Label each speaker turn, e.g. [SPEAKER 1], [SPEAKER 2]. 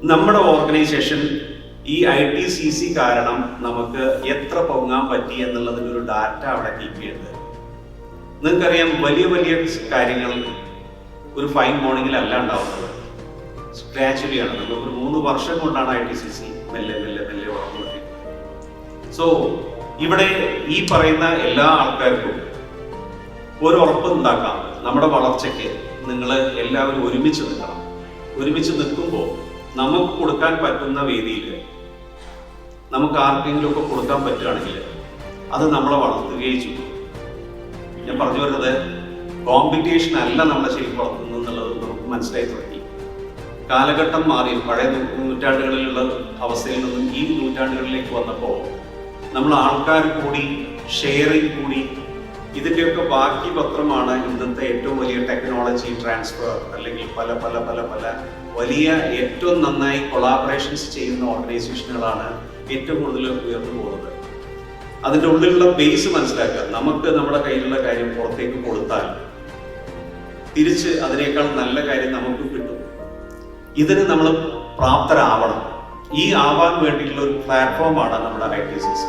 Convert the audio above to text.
[SPEAKER 1] നമ്മുടെ ഓർഗനൈസേഷൻ ഈ ITCC കാരണം നമുക്ക് എത്ര പൊങ്ങാൻ പറ്റി എന്നുള്ളതിൻ്റെ ഒരു ഡാറ്റ അവിടെ കീപ്പ് ചെയ്യുന്നത്. നിങ്ങൾക്കറിയാം, വലിയ വലിയ കാര്യങ്ങൾ ഒരു ഫൈൻ മോർണിംഗിലല്ല ഉണ്ടാവുന്നത്, ഗ്രാജുവലിയാണ്. നമുക്കൊരു 3 വർഷം കൊണ്ടാണ് ITCC മെല്ലെ മെല്ലെ മെല്ലെ വളർന്നുകൊണ്ടിരിക്കുന്നത്. സോ ഇവിടെ ഈ പറയുന്ന എല്ലാ ആൾക്കാർക്കും ഒരു ഉറപ്പ് ഉണ്ടാക്കാം, നമ്മുടെ വളർച്ചയ്ക്ക് നിങ്ങൾ എല്ലാവരും ഒരുമിച്ച് നിൽക്കണം. ഒരുമിച്ച് നിൽക്കുമ്പോൾ നമുക്ക് കൊടുക്കാൻ പറ്റുന്ന വേദിയിൽ നമുക്ക് ആർക്കെങ്കിലും ഒക്കെ കൊടുക്കാൻ പറ്റുകയാണെങ്കിൽ അത് നമ്മളെ വളർത്തുകയും ചെയ്യും. ഞാൻ പറഞ്ഞു വരുന്നത്, കോമ്പറ്റീഷൻ അല്ല നമ്മളെ ശരിക്കും വളർത്തുന്നത് എന്നുള്ളത് നമുക്ക് മനസ്സിലായി തുടങ്ങി. കാലഘട്ടം മാറി, പഴയ നൂറ്റാണ്ടുകളിലുള്ള അവസ്ഥയിൽ നിന്നും ഈ നൂറ്റാണ്ടുകളിലേക്ക് വന്നപ്പോൾ നമ്മൾ ആൾക്കാർ കൂടി, ഷെയറിങ് കൂടി, ഇതിൻ്റെയൊക്കെ ബാക്കി പത്രമാണ് ഇന്നത്തെ ഏറ്റവും വലിയ ടെക്നോളജി ട്രാൻസ്ഫർ, അല്ലെങ്കിൽ പല പല പല പല വലിയ ഏറ്റവും നന്നായി കൊളാബറേഷൻസ് ചെയ്യുന്ന ഓർഗനൈസേഷനുകളാണ് ഏറ്റവും കൂടുതൽ ഉയർന്നു പോകുന്നത്. അതിൻ്റെ ഉള്ളിലുള്ള ബേസ് മനസ്സിലാക്കുക. നമുക്ക് നമ്മുടെ കയ്യിലുള്ള കാര്യം പുറത്തേക്ക് കൊടുത്താൽ തിരിച്ച് അതിനേക്കാൾ നല്ല കാര്യം നമുക്ക് കിട്ടും. ഇതിന് നമ്മൾ പ്രാപ്തരാവണം. ഈ ആവാൻ വേണ്ടിയിട്ടുള്ള ഒരു പ്ലാറ്റ്ഫോമാണ് നമ്മുടെ ITCC.